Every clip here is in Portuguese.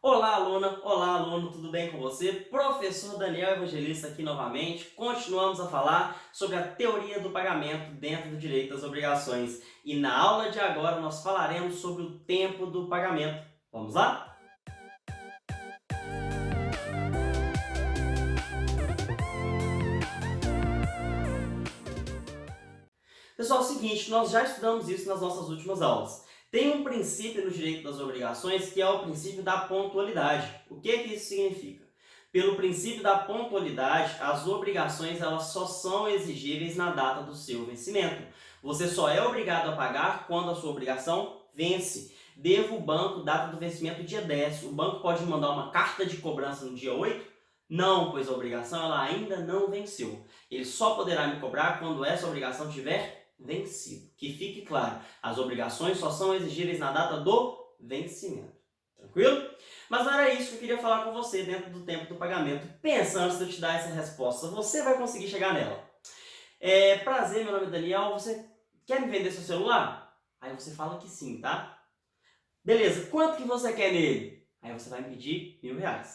Olá, aluna! Olá, aluno! Tudo bem com você? Professor Daniel Evangelista aqui novamente. Continuamos a falar sobre a teoria do pagamento dentro do direito das obrigações. E na aula de agora nós falaremos sobre o tempo do pagamento. Vamos lá? Pessoal, é o seguinte, nós já estudamos isso nas nossas últimas aulas. Tem um princípio no direito das obrigações que é o princípio da pontualidade. O que isso significa? Pelo princípio da pontualidade, as obrigações elas só são exigíveis na data do seu vencimento. Você só é obrigado a pagar quando a sua obrigação vence. Devo o banco data do vencimento dia 10. O banco pode me mandar uma carta de cobrança no dia 8? Não, pois a obrigação ela ainda não venceu. Ele só poderá me cobrar quando essa obrigação tiver vencido. Que fique claro, as obrigações só são exigíveis na data do vencimento. Tranquilo? Mas não era isso que eu queria falar com você dentro do tempo do pagamento. Pensa antes de eu te dar essa resposta, você vai conseguir chegar nela. Prazer, meu nome é Daniel, você quer me vender seu celular? Aí você fala que sim, tá? Beleza, quanto que você quer nele? Aí você vai me pedir R$ 1.000.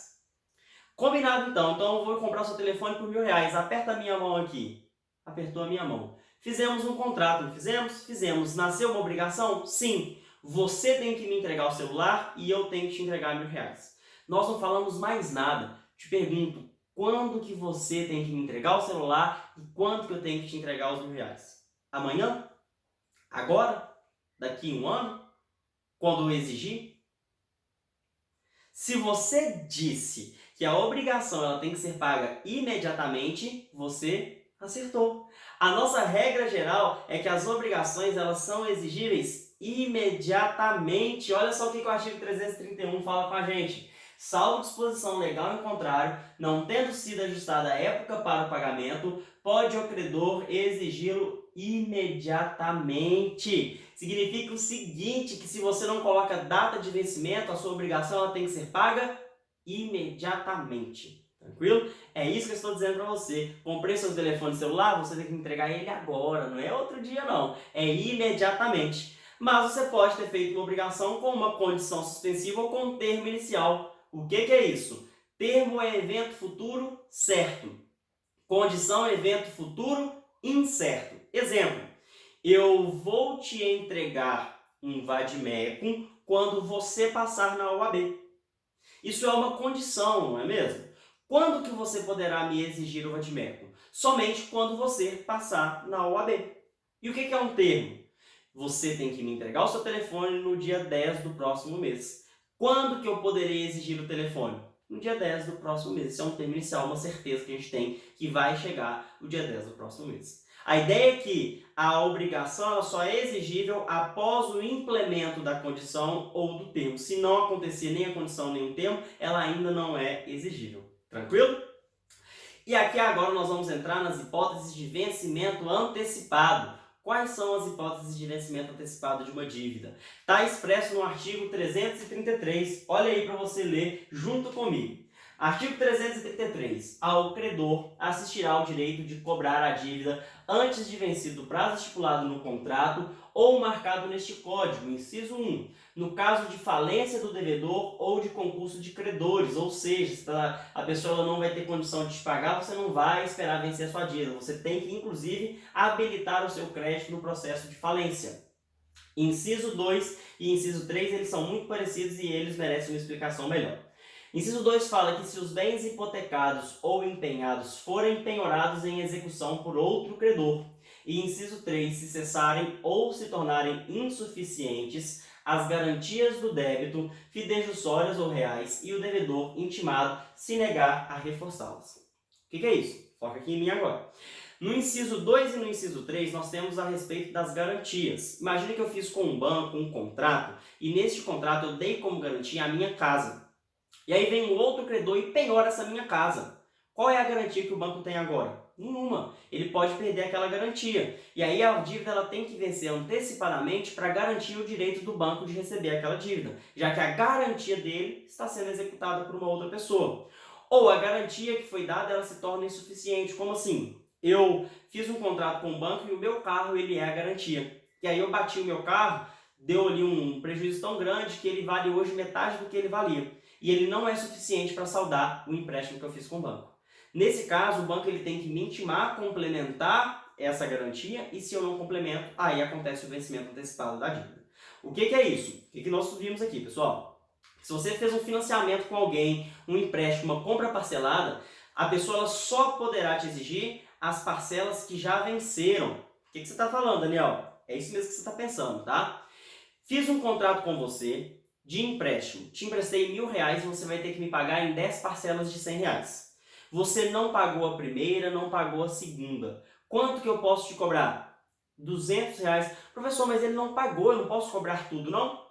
Combinado então eu vou comprar o seu telefone por R$ 1.000. Aperta a minha mão aqui. Apertou a minha mão. Fizemos um contrato, não fizemos? Fizemos. Nasceu uma obrigação? Sim. Você tem que me entregar o celular e eu tenho que te entregar R$ 1.000. Nós não falamos mais nada. Te pergunto, quando que você tem que me entregar o celular e quando que eu tenho que te entregar os R$ 1.000? Amanhã? Agora? Daqui um ano? Quando eu exigir? Se você disse que a obrigação ela tem que ser paga imediatamente, você acertou. A nossa regra geral é que as obrigações elas são exigíveis imediatamente. Olha só o que o artigo 331 fala com a gente. Salvo disposição legal em contrário, não tendo sido ajustada a época para o pagamento, pode o credor exigi-lo imediatamente. Significa o seguinte, que se você não coloca data de vencimento, a sua obrigação ela tem que ser paga imediatamente. Tranquilo? É isso que eu estou dizendo para você. Comprei seu telefone celular, você tem que entregar ele agora, não é outro dia não. É imediatamente. Mas você pode ter feito uma obrigação com uma condição suspensiva ou com um termo inicial. O que é isso? Termo é evento futuro certo. Condição é evento futuro incerto. Exemplo, eu vou te entregar um vade-mecum quando você passar na OAB. Isso é uma condição, não é mesmo? Quando que você poderá me exigir o vade-mecum? Somente quando você passar na OAB. E o que é um termo? Você tem que me entregar o seu telefone no dia 10 do próximo mês. Quando que eu poderei exigir o telefone? No dia 10 do próximo mês. Isso é um termo inicial, uma certeza que a gente tem que vai chegar no dia 10 do próximo mês. A ideia é que a obrigação ela só é exigível após o implemento da condição ou do termo. Se não acontecer nem a condição nem o termo, ela ainda não é exigível. Tranquilo? E aqui agora nós vamos entrar nas hipóteses de vencimento antecipado. Quais são as hipóteses de vencimento antecipado de uma dívida? Está expresso no artigo 333. Olha aí para você ler junto comigo. Artigo 333. Ao credor assistirá ao direito de cobrar a dívida antes de vencido o prazo estipulado no contrato ou marcado neste Código, inciso 1, no caso de falência do devedor ou de concurso de credores, ou seja, se a pessoa ela não vai ter condição de te pagar, você não vai esperar vencer a sua dívida, você tem que, inclusive, habilitar o seu crédito no processo de falência. Inciso 2 e inciso 3, eles são muito parecidos e eles merecem uma explicação melhor. Inciso 2 fala que se os bens hipotecados ou empenhados forem penhorados em execução por outro credor, e inciso 3, se cessarem ou se tornarem insuficientes as garantias do débito, fidejussórias ou reais, e o devedor intimado se negar a reforçá-las. O que é isso? Foca aqui em mim agora. No inciso 2 e no inciso 3, nós temos a respeito das garantias. Imagine que eu fiz com um banco um contrato, e neste contrato eu dei como garantia a minha casa. E aí vem um outro credor e penhora essa minha casa. Qual é a garantia que o banco tem agora? Nenhuma. Ele pode perder aquela garantia. E aí a dívida ela tem que vencer antecipadamente para garantir o direito do banco de receber aquela dívida, já que a garantia dele está sendo executada por uma outra pessoa. Ou a garantia que foi dada ela se torna insuficiente. Como assim? Eu fiz um contrato com o banco e o meu carro ele é a garantia. E aí eu bati o meu carro, deu ali um prejuízo tão grande que ele vale hoje metade do que ele valia. E ele não é suficiente para saldar o empréstimo que eu fiz com o banco. Nesse caso, o banco ele tem que me intimar a complementar essa garantia e se eu não complemento, aí acontece o vencimento antecipado da dívida. O que é isso? O que nós vimos aqui, pessoal? Se você fez um financiamento com alguém, um empréstimo, uma compra parcelada, a pessoa ela só poderá te exigir as parcelas que já venceram. O que você está falando, Daniel? É isso mesmo que você está pensando, tá? Fiz um contrato com você de empréstimo. Te emprestei R$1.000 e você vai ter que me pagar em 10 parcelas de R$100. Você não pagou a primeira, não pagou a segunda. Quanto que eu posso te cobrar? R$200. Professor, mas ele não pagou, eu não posso cobrar tudo, não?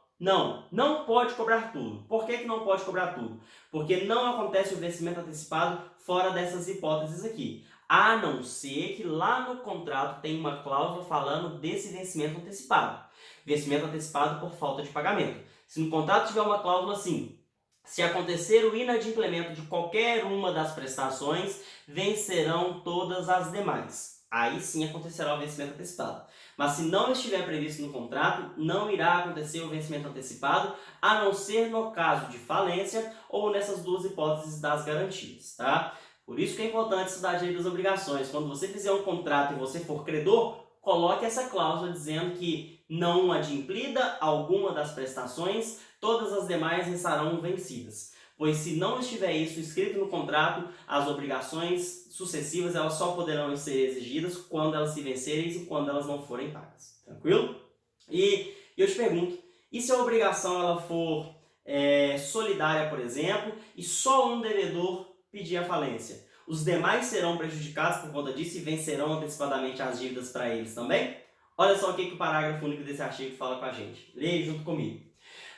Não pode cobrar tudo. Por que não pode cobrar tudo? Porque não acontece o vencimento antecipado fora dessas hipóteses aqui. A não ser que lá no contrato tem uma cláusula falando desse vencimento antecipado. Vencimento antecipado por falta de pagamento. Se no contrato tiver uma cláusula assim, se acontecer o inadimplemento de qualquer uma das prestações, vencerão todas as demais. Aí sim acontecerá o vencimento antecipado. Mas se não estiver previsto no contrato, não irá acontecer o vencimento antecipado, a não ser no caso de falência ou nessas duas hipóteses das garantias, tá? Por isso que é importante estudar a direito das obrigações. Quando você fizer um contrato e você for credor, coloque essa cláusula dizendo que não adimplida alguma das prestações, todas as demais estarão vencidas. Pois se não estiver isso escrito no contrato, as obrigações sucessivas elas só poderão ser exigidas quando elas se vencerem e quando elas não forem pagas. Tranquilo? E eu te pergunto, e se a obrigação ela for solidária, por exemplo, e só um devedor pedir a falência? Os demais serão prejudicados por conta disso e vencerão antecipadamente as dívidas para eles também? Olha só o que o parágrafo único desse artigo fala com a gente. Leia junto comigo.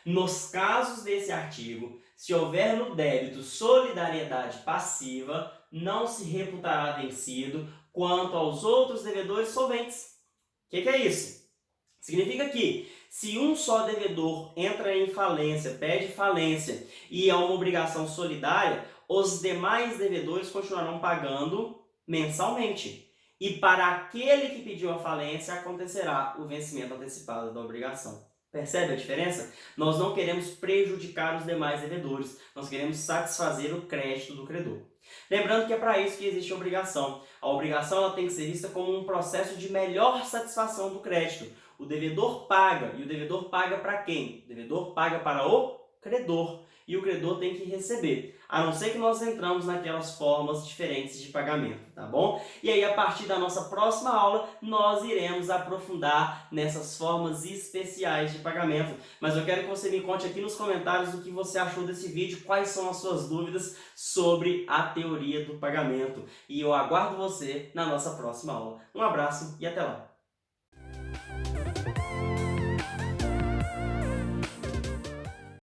Nos casos desse artigo, se houver no débito solidariedade passiva, não se reputará vencido quanto aos outros devedores solventes. O que é isso? Significa que se um só devedor entra em falência, pede falência e é uma obrigação solidária, os demais devedores continuarão pagando mensalmente. E para aquele que pediu a falência, acontecerá o vencimento antecipado da obrigação. Percebe a diferença? Nós não queremos prejudicar os demais devedores, nós queremos satisfazer o crédito do credor. Lembrando que é para isso que existe a obrigação. A obrigação ela tem que ser vista como um processo de melhor satisfação do crédito. O devedor paga, e o devedor paga para quem? O devedor paga para o credor, e o credor tem que receber, a não ser que nós entramos naquelas formas diferentes de pagamento, tá bom? E aí, a partir da nossa próxima aula, nós iremos aprofundar nessas formas especiais de pagamento. Mas eu quero que você me conte aqui nos comentários o que você achou desse vídeo, quais são as suas dúvidas sobre a teoria do pagamento. E eu aguardo você na nossa próxima aula. Um abraço e até lá!